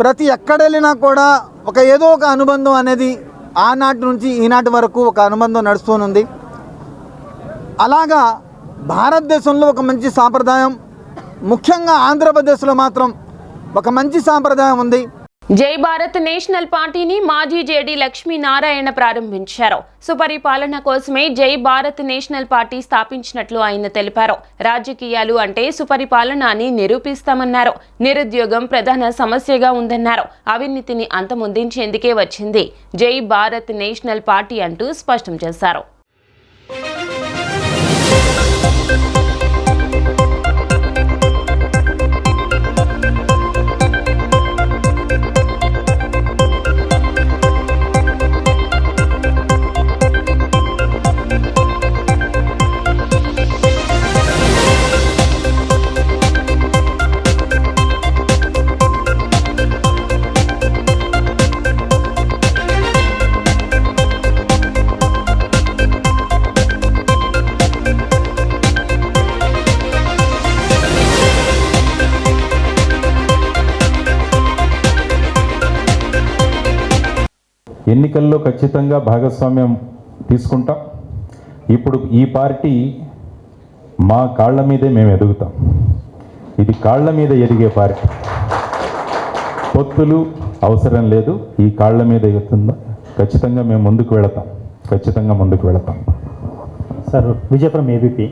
L: ప్రతి ఎక్కడ వెళ్ళినా కూడా ఏదో ఒక అనుబంధం అనేది ఆనాటి నుంచి ఈనాటి వరకు ఒక అనుబంధం నడుస్తూనుంది. అలాగా భారతదేశంలో ఒక మంచి సాంప్రదాయం, ముఖ్యంగా ఆంధ్రప్రదేశ్లో మాత్రం ఒక మంచి సాంప్రదాయం ఉంది.
A: జై భారత్ నేషనల్ పార్టీని మాజీ జేడీ లక్ష్మీనారాయణ ప్రారంభించారు. సుపరిపాలన కోసమే జై భారత్ నేషనల్ పార్టీ స్థాపించినట్లు ఆయన తెలిపారు. రాజకీయాలు అంటే సుపరిపాలన అని నిరూపిస్తామన్నారు. నిరుద్యోగం ప్రధాన సమస్యగా ఉందన్నారు. అవినీతిని అంతమొందించేందుకే వచ్చింది జై భారత్ నేషనల్ పార్టీ అంటూ స్పష్టం చేశారు.
N: ఎన్నికల్లో ఖచ్చితంగా భాగస్వామ్యం తీసుకుంటాం. ఇప్పుడు ఈ పార్టీ మా కాళ్ళ మీదే మేము ఎదుగుతాం. ఇది కాళ్ళ మీద ఎదిగే పార్టీ. పొత్తులు అవసరం లేదు. ఈ కాళ్ళ మీద ఎగుతుందా ఖచ్చితంగా మేము ముందుకు వెళతాం.
O: సార్ విజయపురం ఏబీపీ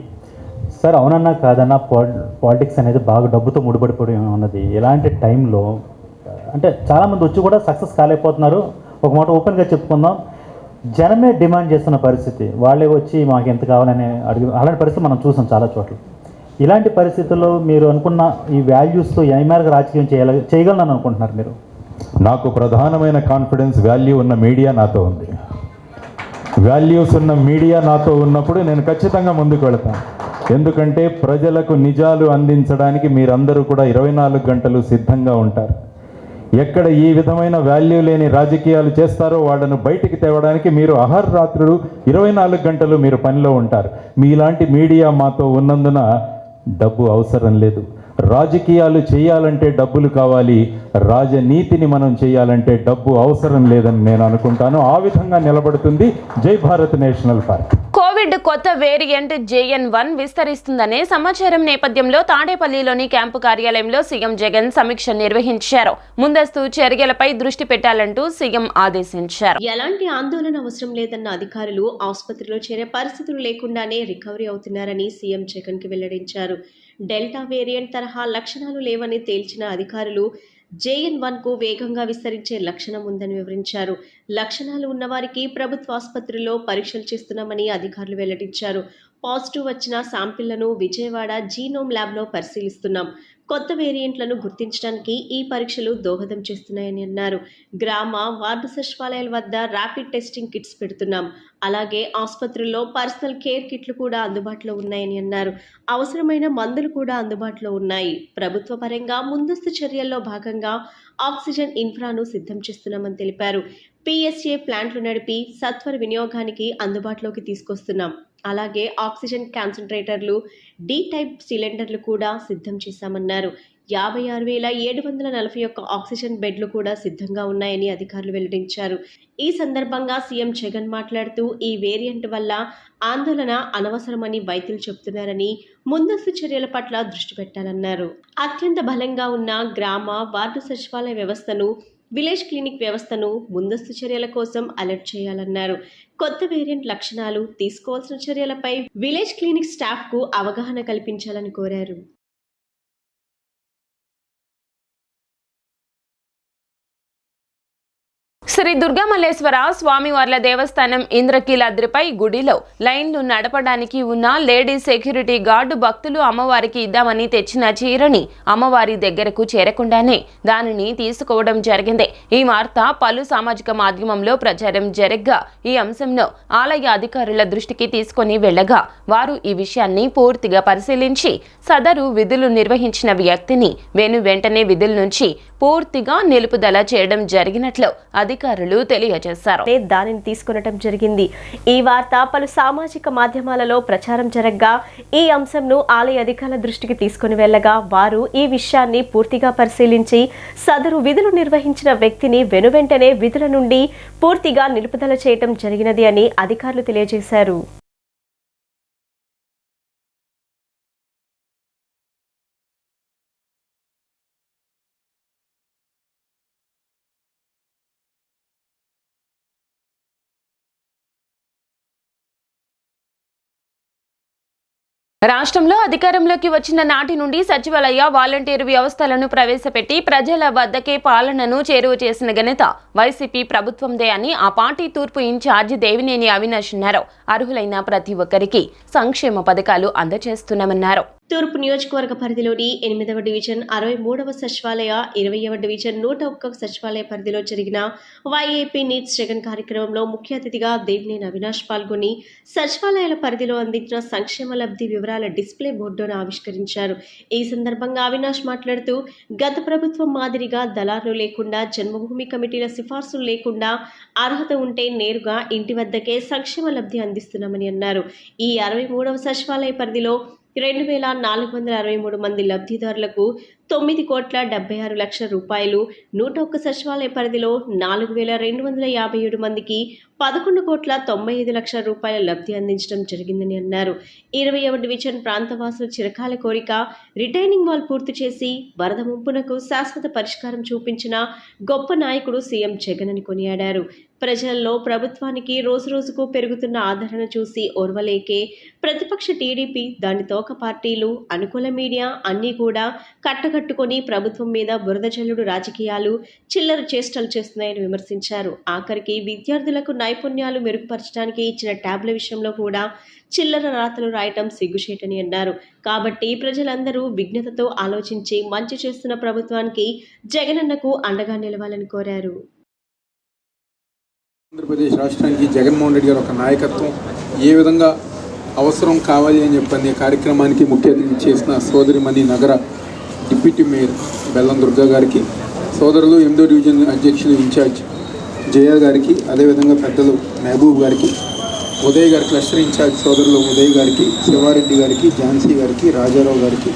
O: సార్, అవునన్నా కాదన్నా పాలిటిక్స్ అనేది బాగా డబ్బుతో ముడిపడిపోయి ఉన్నది. ఇలాంటి టైంలో అంటే చాలామంది వచ్చి కూడా సక్సెస్ కాలేకపోతున్నారు. ఒక మాట ఓపెన్గా చెప్పుకుందాం, జనమే డిమాండ్ చేస్తున్న పరిస్థితి. వాళ్ళే వచ్చి మాకు ఎంత కావాలని అడిగి అలాంటి పరిస్థితి మనం చూసాం చాలా చోట్ల. ఇలాంటి పరిస్థితుల్లో మీరు అనుకున్న ఈ వాల్యూస్తో ఏ మేరకు రాజకీయం చేయగలనని అనుకుంటున్నారు మీరు?
N: నాకు ప్రధానమైన కాన్ఫిడెన్స్ వాల్యూ ఉన్న మీడియా నాతో ఉంది. వాల్యూస్ ఉన్న మీడియా నాతో ఉన్నప్పుడు నేను ఖచ్చితంగా ముందుకు వెళతాను. ఎందుకంటే ప్రజలకు నిజాలు అందించడానికి మీరందరూ కూడా 24 గంటలు సిద్ధంగా ఉంటారు. ఎక్కడ ఈ విధమైన వాల్యూ లేని రాజకీయాలు చేస్తారో వాళ్ళను బయటికి తేవడానికి మీరు అహర్రాత్రులు 24 గంటలు మీరు పనిలో ఉంటారు. మీలాంటి మీడియా మాతో ఉన్నందున డబ్బు అవసరం లేదు. రాజకీయాలు చేయాలంటే డబ్బులు కావాలి, రాజనీతిని మనం చేయాలంటే డబ్బు అవసరం లేదని నేను అనుకుంటాను. ఆ విధంగా నిలబడుతుంది జై భారత్ నేషనల్ పార్టీ.
A: కోవిడ్ కొత్త వేరియంట్ JN1 విస్తరిస్తుందనే సమాచారం నేపథ్యంలో తాడేపల్లిలోని క్యాంపు కార్యాలయంలో సీఎం జగన్ సమీక్ష నిర్వహించారు. ముందస్తు చర్యలపై దృష్టి పెట్టాలంటూ సీఎం ఆదేశించారు.
C: ఎలాంటి ఆందోళన అవసరం లేదన్న అధికారులు ఆసుపత్రిలో చేరే పరిస్థితులు లేకుండానే రికవరీ అవుతున్నారని సీఎం జగన్ కి వెల్లడించారు. డెల్టా వేరియంట్ తరహా లక్షణాలు లేవని తేల్చిన అధికారులు JN1కు వేగంగా విస్తరించే లక్షణం ఉందని వివరించారు. లక్షణాలు ఉన్నవారికి ప్రభుత్వ ఆసుపత్రుల్లో పరీక్షలు చేస్తున్నామని అధికారులు వెల్లడించారు. పాజిటివ్ వచ్చిన శాంపిళ్లను విజయవాడ జీనోమ్ ల్యాబ్లో పరిశీలిస్తున్నాం. కొత్త వేరియంట్లను గుర్తించడానికి ఈ పరీక్షలు దోహదం చేస్తున్నాయని అన్నారు. గ్రామ వార్డు సచివాలయాల వద్ద ర్యాపిడ్ టెస్టింగ్ కిట్స్ పెడుతున్నాం. అలాగే ఆసుపత్రుల్లో పర్సనల్ కేర్ కిట్లు కూడా అందుబాటులో ఉన్నాయని అన్నారు. అవసరమైన మందులు కూడా అందుబాటులో ఉన్నాయి. ప్రభుత్వ పరంగా ముందస్తు చర్యల్లో భాగంగా ఆక్సిజన్ ఇన్ఫ్రాను సిద్ధం చేస్తున్నామని తెలిపారు. PSA ప్లాంట్లు నడిపి సత్వర వినియోగానికి అందుబాటులోకి తీసుకొస్తున్నాం. అలాగే ఆక్సిజన్ కాన్సంట్రేటర్లు, D టైప్ సిలిండర్లు కూడా సిద్ధం చేశామన్నారు. 56,741 ఆక్సిజన్ బెడ్లు కూడా సిద్ధంగా ఉన్నాయని అధికారులు వెల్లడించారు. ఈ సందర్భంగా సీఎం జగన్ మాట్లాడుతూ ఈ వేరియంట్ వల్ల ఆందోళన అనవసరమని వైద్యులు చెబుతున్నారని, ముందస్తు చర్యల పట్ల దృష్టి పెట్టాలన్నారు. అత్యంత బలంగా ఉన్న గ్రామ వార్డు సచివాలయ వ్యవస్థను, విలేజ్ క్లినిక్ వ్యవస్థను ముందస్తు చర్యల కోసం అలర్ట్ చేయాలన్నారు. కొత్త వేరియంట్ లక్షణాలు, తీసుకోవాల్సిన చర్యలపై విలేజ్ క్లినిక్ స్టాఫ్కు అవగాహన కల్పించాలని కోరారు.
A: శ్రీ దుర్గామల్లేశ్వర స్వామివార్ల దేవస్థానం ఇంద్రకీలాద్రిపై గుడిలో లైన్లు నడపడానికి ఉన్న లేడీ సెక్యూరిటీ గార్డు భక్తులు అమ్మవారికి ఇద్దామని తెచ్చిన చీరని అమ్మవారి దగ్గరకు చేరకుండానే దానిని తీసుకోవడం జరిగింది. ఈ వార్త పలు సామాజిక మాధ్యమంలో ప్రచారం జరగ్గా ఈ అంశంలో ఆలయ అధికారుల దృష్టికి తీసుకొని వెళ్లగా వారు ఈ విషయాన్ని పూర్తిగా పరిశీలించి సదరు విధులు నిర్వహించిన వ్యక్తిని వెంటనే విధుల నుంచి పూర్తిగా నిలుపుదల చేయడం జరిగినట్లు అధికారులు తెలియజేశారు.
C: దానిని తీసుకొనటం జరిగింది. ఈ వార్త పలు సామాజిక మాధ్యమాలలో ప్రచారం జరగగా ఈ అంశంను ఆలయ అధికారుల దృష్టికి తీసుకుని వెళ్లగా వారు ఈ విషయాన్ని పూర్తిగా పరిశీలించి సదరు విధులు నిర్వహించిన వ్యక్తిని వెనువెంటనే విధుల నుండి పూర్తిగా నిలుపుదల చేయటం జరిగినది అని అధికారులు తెలియజేశారు.
A: రాష్ట్రంలో అధికారంలోకి వచ్చిన నాటి నుండి సచివాలయ వాలంటీర్ వ్యవస్థలను ప్రవేశపెట్టి ప్రజల వద్దకే పాలనను చేరువ చేసిన ఘనత వైసీపీ ప్రభుత్వందే అని ఆ పార్టీ తూర్పు ఇన్ఛార్జి దేవినేని అవినాష్ అన్నారు. అర్హులైన ప్రతి ఒక్కరికి సంక్షేమ పథకాలు అందజేస్తున్నామన్నారు.
C: తూర్పు నియోజకవర్గ పరిధిలోని 8వ డివిజన్ 63వ సచివాలయ 20వ డివిజన్ 101వ సచివాలయ పరిధిలో జరిగిన వైఏపీ నీడ్స్ జగన్ కార్యక్రమంలో ముఖ్య అతిథిగా దేవినేని అవినాష్ పాల్గొని సచివాలయాల పరిధిలో అందించిన సంక్షేమ లబ్ధి వివరాల డిస్ప్లే బోర్డును ఆవిష్కరించారు. ఈ సందర్భంగా అవినాష్ మాట్లాడుతూ గత ప్రభుత్వం మాదిరిగా దళారులు లేకుండా జన్మభూమి కమిటీల సిఫార్సులు లేకుండా అర్హత ఉంటే నేరుగా ఇంటి వద్దకే సంక్షేమ లబ్ధి అందిస్తున్నామని అన్నారు. ఈ 63వ సచివాలయ పరిధిలో 2,463 మంది లబ్ధిదారులకు 9,76,00,000 రూపాయలు, 101 సచివాలయ పరిధిలో 4,257 మందికి 11,95,00,000 రూపాయల లబ్ధి అందించడం జరిగిందని అన్నారు. 20వ డివిజన్ ప్రాంతవాసుల చిరకాల కోరిక రిటైనింగ్ వాల్ పూర్తి చేసి వరద ముంపునకు శాశ్వత పరిష్కారం చూపించిన గొప్ప నాయకుడు సీఎం జగన్ అని కొనియాడారు. ప్రజల్లో ప్రభుత్వానికి రోజురోజుకు పెరుగుతున్న ఆదరణ చూసి ఓర్వలేకే ప్రతిపక్ష టీడీపీ, దాని తోక పార్టీలు, అనుకూల మీడియా అన్నీ కూడా కట్టగట్టుకొని ప్రభుత్వం మీద బురద జల్లుడు రాజకీయాలు, చిల్లర చేష్టలు చేస్తున్నాయని విమర్శించారు. ఆఖరికి విద్యార్థులకు నైపుణ్యాలు మెరుగుపరచడానికి ఇచ్చిన ట్యాబ్ల విషయంలో కూడా చిల్లర రాతలు రాయటం సిగ్గుచేటని అన్నారు. కాబట్టి ప్రజలందరూ విజ్ఞతతో ఆలోచించి మంచి చేస్తున్న ప్రభుత్వానికి జగనన్నకు అండగా నిలవాలని కోరారు.
D: ఆంధ్రప్రదేశ్ రాష్ట్రానికి జగన్మోహన్ రెడ్డి గారు ఒక నాయకత్వం ఏ విధంగా అవసరం కావాలి అని చెప్పని కార్యక్రమానికి ముఖ్య అతిథి చేసిన సోదరిమణి నగర డిప్యూటీ మేయర్ బెల్లం దుర్గా గారికి, సోదరులు 8వ డివిజన్ అధ్యక్షులు ఇన్ఛార్జ్ జయ గారికి, అదేవిధంగా పెద్దలు మహబూబ్ గారికి, ఉదయ్ గారి క్లస్టర్ ఇన్ఛార్జ్ సోదరులు ఉదయ్ గారికి, శివారెడ్డి గారికి, ఝాన్సీ గారికి, రాజారావు గారికి,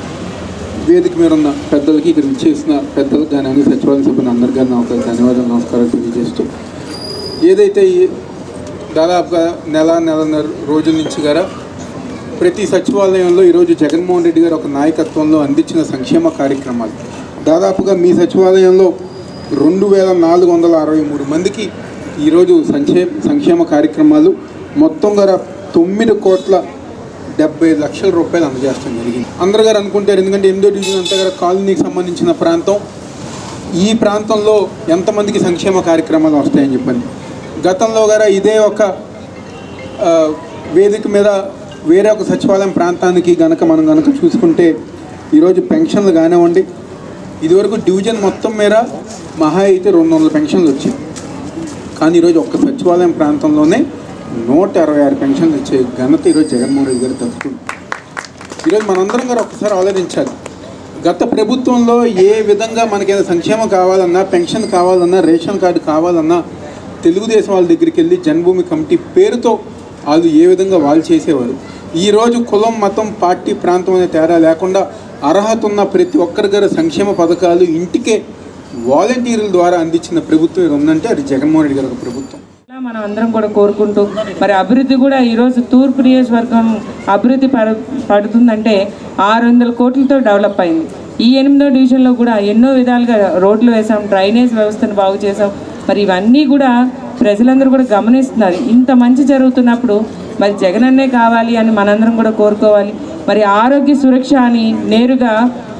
D: వేదిక మీద ఉన్న పెద్దలకి, ఇక్కడ విచ్చేసిన పెద్దలకు కానీ అన్ని సచివాలయ సభ్యులు అందరికీ ఒక ధన్యవాదాలు, నమస్కారాలు తెలియజేస్తూ, ఏదైతే ఈ దాదాపుగా నెలన్నర రోజుల నుంచి గారా ప్రతి సచివాలయంలో ఈరోజు జగన్మోహన్ రెడ్డి గారు ఒక నాయకత్వంలో అందించిన సంక్షేమ కార్యక్రమాలు దాదాపుగా మీ సచివాలయంలో 2,463 మందికి ఈరోజు సంక్షేమ కార్యక్రమాలు మొత్తం గారా 9,70,00,000 రూపాయలు అందజేస్తాం జరిగింది. అందరు గారు అనుకుంటారు, ఎందుకంటే 8వ డివిజన్ అంతా గారు కాలనీకి సంబంధించిన ప్రాంతం, ఈ ప్రాంతంలో ఎంతమందికి సంక్షేమ కార్యక్రమాలు వస్తాయని చెప్పండి. గతంలో గారా ఇదే ఒక వేదిక మీద వేరే ఒక సచివాలయం ప్రాంతానికి మనం గనక చూసుకుంటే ఈరోజు పెన్షన్లు కానివ్వండి, ఇదివరకు డివిజన్ మొత్తం మీద మహా అయితే 200 పెన్షన్లు వచ్చాయి. కానీ ఈరోజు ఒక్క సచివాలయం ప్రాంతంలోనే 126 పెన్షన్లు వచ్చే ఘనత ఈరోజు జగన్మోహన్ రెడ్డి గారు దక్కుతుంది. ఈరోజు మనందరం గారు ఒక్కసారి ఆలోచించాలి, గత ప్రభుత్వంలో ఏ విధంగా మనకైనా సంక్షేమం కావాలన్నా, పెన్షన్ కావాలన్నా, రేషన్ కార్డు కావాలన్నా తెలుగుదేశం వాళ్ళ దగ్గరికి వెళ్ళి జన్మభూమి కమిటీ పేరుతో వాళ్ళు ఏ విధంగా వాళ్ళు చేసేవారు. ఈరోజు కులం, మతం, పార్టీ, ప్రాంతం అనే తేడా లేకుండా అర్హత ఉన్న ప్రతి ఒక్కరి గారు సంక్షేమ పథకాలు ఇంటికే వాలంటీర్ల ద్వారా అందించిన ప్రభుత్వం ఇది ఉందంటే అది జగన్మోహన్ రెడ్డి గారి ప్రభుత్వం.
P: మనం అందరం కూడా కోరుకుంటూ మరి అభివృద్ధి కూడా ఈరోజు తూర్పు నియోజకవర్గం అభివృద్ధి పడుతుందంటే 600 కోట్లతో డెవలప్ అయింది. ఈ 8వ డివిజన్లో కూడా ఎన్నో విధాలుగా రోడ్లు వేసాం, డ్రైనేజ్ వ్యవస్థను బాగు చేసాం. మరి ఇవన్నీ కూడా ప్రజలందరూ కూడా గమనిస్తున్నారు. ఇంత మంచి జరుగుతున్నప్పుడు మరి జగనన్నే కావాలి అని మనందరం కూడా కోరుకోవాలి. మరి ఆరోగ్య సురక్ష అని నేరుగా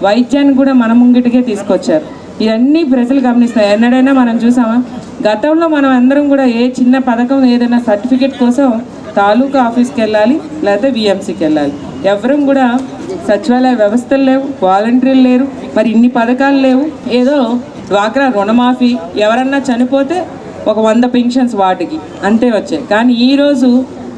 P: వైద్యాన్ని కూడా మన ముంగిటికే తీసుకొచ్చారు. ఇవన్నీ ప్రజలు గమనిస్తారు. ఎన్నడైనా మనం చూసామా? గతంలో మనం అందరం కూడా ఏ చిన్న పథకం ఏదైనా సర్టిఫికేట్ కోసం తాలూకా ఆఫీస్కి వెళ్ళాలి, లేకపోతే విఎంసీకి వెళ్ళాలి. ఎవరం కూడా సచివాలయ వ్యవస్థలు లేవు, వాలంటీర్లు లేరు, మరి ఇన్ని పథకాలు లేవు. ఏదో డ్వాక్రా రుణమాఫీ, ఎవరన్నా చనిపోతే ఒక 100 పెన్షన్స్ వాటికి అంతే వచ్చాయి. కానీ ఈరోజు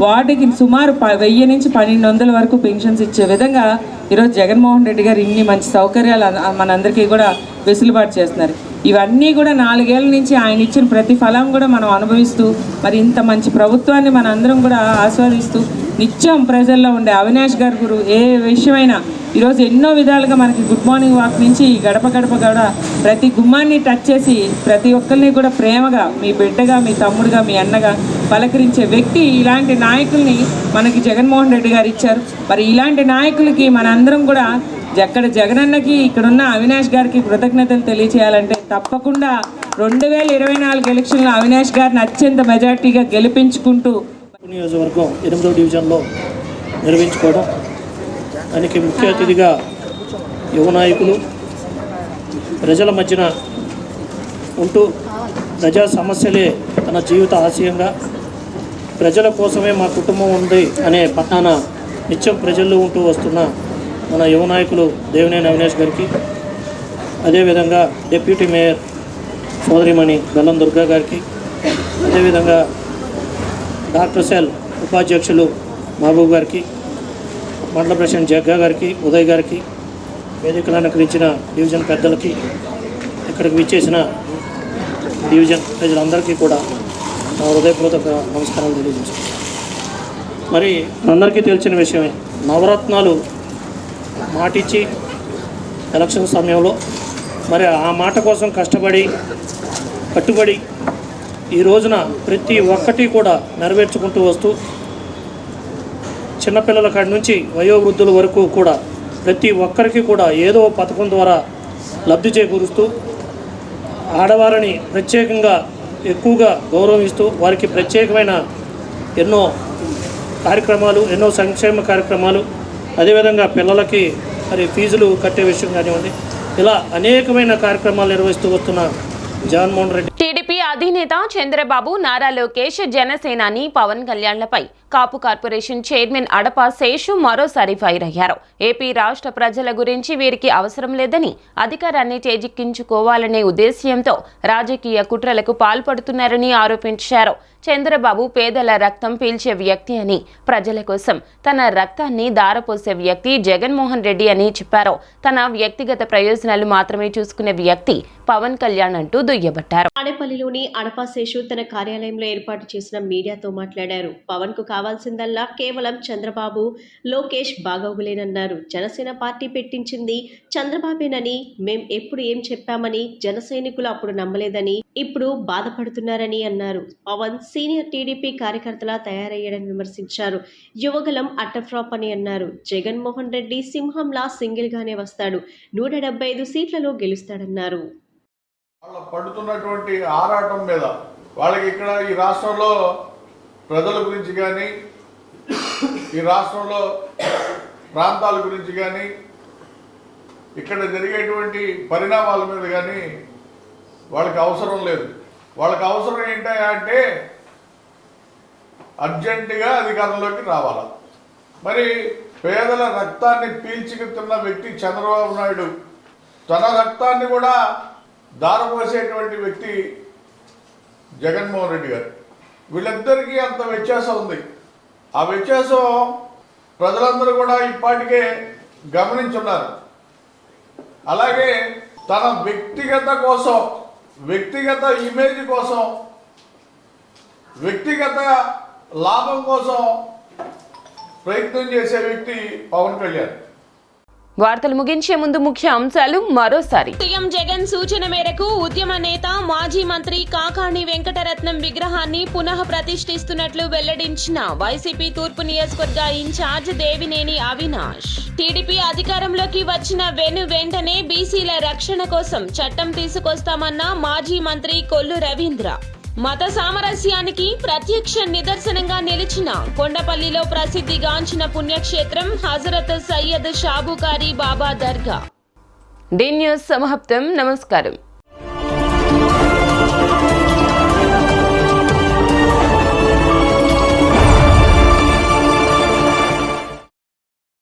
P: వాటికి సుమారు 1000 నుంచి 1200 వరకు పెన్షన్స్ ఇచ్చే విధంగా ఈరోజు జగన్మోహన్ రెడ్డి గారు ఇన్ని మంచి సౌకర్యాలు మనందరికీ కూడా వెసులుబాటు చేస్తున్నారు. ఇవన్నీ కూడా 4 ఏళ్ల నుంచి ఆయన ఇచ్చిన ప్రతి ఫలం కూడా మనం అనుభవిస్తూ మరి ఇంత మంచి ప్రభుత్వాన్ని మన అందరం కూడా ఆస్వాదిస్తూ నిత్యం ప్రజల్లో ఉండే అవినాష్ గారు గురు ఏ విషయమైనా ఈరోజు ఎన్నో విధాలుగా మనకి గుడ్ మార్నింగ్ వాక్ నుంచి గడప గడప కూడా ప్రతి గుమ్మాన్ని టచ్ చేసి ప్రతి ఒక్కరిని కూడా ప్రేమగా మీ బిడ్డగా మీ తమ్ముడుగా మీ అన్నగా పలకరించే వ్యక్తి. ఇలాంటి నాయకుల్ని మనకి జగన్మోహన్ రెడ్డి గారు ఇచ్చారు. మరి ఇలాంటి నాయకులకి మనందరం కూడా ఎక్కడ జగనన్నకి ఇక్కడున్న అవినాష్ గారికి కృతజ్ఞతలు తెలియచేయాలంటే తప్పకుండా 2024 ఎలక్షన్లో అవినాష్ గారిని అత్యంత మెజార్టీగా గెలిపించుకుంటూ
Q: నియోజకవర్గం 8వ డివిజన్లో నిర్వహించుకోవడం, దానికి ముఖ్య అతిథిగా యువ నాయకులు ప్రజల మధ్యన ఉంటూ ప్రజా సమస్యలే తన జీవిత ఆశయంగా ప్రజల కోసమే మా కుటుంబం ఉంది అనే పట్టాన నిత్యం ప్రజల్లో ఉంటూ వస్తున్న మన యువ నాయకులు దేవినేని అవినాష్ గారికి, అదేవిధంగా డిప్యూటీ మేయర్ సోదరిమణి బెల్లం దుర్గా గారికి, అదేవిధంగా డాక్టర్ సెల్ ఉపాధ్యక్షులు మహబూబ్ గారికి, మండల ప్రెసిడెంట్ జగ్గా గారికి, ఉదయ్ గారికి, వేదికలు అలంకరించిన డివిజన్ పెద్దలకి, ఇక్కడికి విచ్చేసిన డివిజన్ ప్రజలందరికీ కూడా నా హృదయపూర్వక నమస్కారాలు తెలియజేస్తాను. మరి అందరికీ తెలిసిన విషయమే, నవరత్నాలు మాటిచ్చి ఎలక్షన్ సమయంలో మరి ఆ మాట కోసం కట్టుబడి ఈ రోజున ప్రతి ఒక్కటి కూడా నెరవేర్చుకుంటూ వస్తూ చిన్నపిల్లల కాడి నుంచి వయోవృద్ధుల వరకు కూడా ప్రతి ఒక్కరికి కూడా ఏదో పథకం ద్వారా లబ్ధి చేకూరుస్తూ ఆడవారిని ప్రత్యేకంగా ఎక్కువగా గౌరవిస్తూ వారికి ప్రత్యేకమైన ఎన్నో కార్యక్రమాలు, ఎన్నో సంక్షేమ కార్యక్రమాలు, అదేవిధంగా పిల్లలకి మరి ఫీజులు కట్టే విషయం కానివ్వండి, ఇలా అనేకమైన కార్యక్రమాలు నిర్వహిస్తూ వస్తున్న జగన్మోహన్ రెడ్డి.
A: టీడీపీ అధినేత చంద్రబాబు, నారా లోకేష్, జనసేనాని పవన్ కళ్యాణ్లపై కాపు కార్పొరేషన్ చైర్మన్ అడపా శేషు మరోసారి ఫైర్ అయ్యారు. ఏపీ రాష్ట్ర ప్రజల గురించి వీరికి అవసరం లేదని, అధికారాన్ని చేజిక్కించుకోవాలనే ఉద్దేశ్యంతో రాజకీయ కుట్రలకు పాల్పడుతున్నారని ఆరోపించారు. చంద్రబాబు పేదల రక్తం పీల్చే వ్యక్తి అని, ప్రజల కోసం తన రక్తాన్ని దారపోసే వ్యక్తి జగన్మోహన్ రెడ్డి అని చెప్పారు. తన వ్యక్తిగత ప్రయోజనాలు మాత్రమే చూసుకునే వ్యక్తి పవన్ కళ్యాణ్ అంటూ దుయ్యబట్టారు.
C: తాడేపల్లిలోని అడపా శేషు తన కార్యాలయంలో ఏర్పాటు చేసిన మీడియాతో మాట్లాడారు. పవన్ కు కావాల్సిందల్లా కేవలం చంద్రబాబు, లోకేష్ బాగోగులేనన్నారు. జనసేన పార్టీ పెట్టించింది చంద్రబాబేనని, మేం ఎప్పుడు ఏం చెప్పామని జన సైనికులు అప్పుడు నమ్మలేదని ఇప్పుడు బాధపడుతున్నారని అన్నారు. పవన్ సీనియర్ టీడీపీ కార్యకర్తలా తయారయ్యాడని విమర్శించారు. యువగలం అట్టఫ్రాప్ అని అన్నారు. జగన్మోహన్ రెడ్డి సింహంలా సింగిల్ గానే వస్తాడు, 175 సీట్లలో గెలుస్తాడన్నారు.
R: వాళ్ళ పడుతున్నటువంటి ఆరాటం మీద వాళ్ళకి ఇక్కడ ఈ రాష్ట్రంలో ప్రజల గురించి కానీ, ఈ రాష్ట్రంలో ప్రాంతాల గురించి కానీ, ఇక్కడ జరిగేటువంటి పరిణామాల మీద కానీ వాళ్ళకి అవసరం లేదు. వాళ్ళకి అవసరం ఏంటంటే అర్జెంటుగా అధికారంలోకి రావాలా. మరి పేదల రక్తాన్ని పీల్చుకుతున్న వ్యక్తి చంద్రబాబు నాయుడు, తన రక్తాన్ని కూడా దారపోసేటువంటి వ్యక్తి జగన్మోహన్ రెడ్డి గారు. వీళ్ళిద్దరికీ అంత వ్యత్యాసం ఉంది. ఆ వ్యత్యాసం ప్రజలందరూ కూడా ఇప్పటికే గమనించున్నారు. అలాగే తన వ్యక్తిగత కోసం, వ్యక్తిగత ఇమేజ్ కోసం, వ్యక్తిగత లాభం కోసం ప్రయత్నం చేసే వ్యక్తి పవన్ కళ్యాణ్.
A: వార్తలు ముగించే ముందు ముఖ్య అంశాలు మరోసారి.
B: సీఎం జగన్ సూచన మేరకు ఉద్యమ నేత మాజీ మంత్రి కాకాణి వెంకటరత్నం విగ్రహాన్ని పునః ప్రతిష్ఠిస్తున్నట్లు వెల్లడించిన వైసీపీ తూర్పు నియోజకవర్గ ఇన్ఛార్జ్ దేవినేని అవినాష్. టీడీపీ అధికారంలోకి వచ్చిన వెంటనే బీసీల రక్షణ కోసం చట్టం తీసుకొస్తామన్న మాజీ మంత్రి కొల్లు రవీంద్ర. మత సామరస్యానికి ప్రత్యక్ష నిదర్శనంగా నిలిచిన కొండపల్లిలో ప్రసిద్ధిగాంచిన పుణ్యక్షేత్రం హజరత్ సయ్యద్ షాబుకారి బాబా దర్గా.
A: డి న్యూస్ సమాప్తం. నమస్కారం.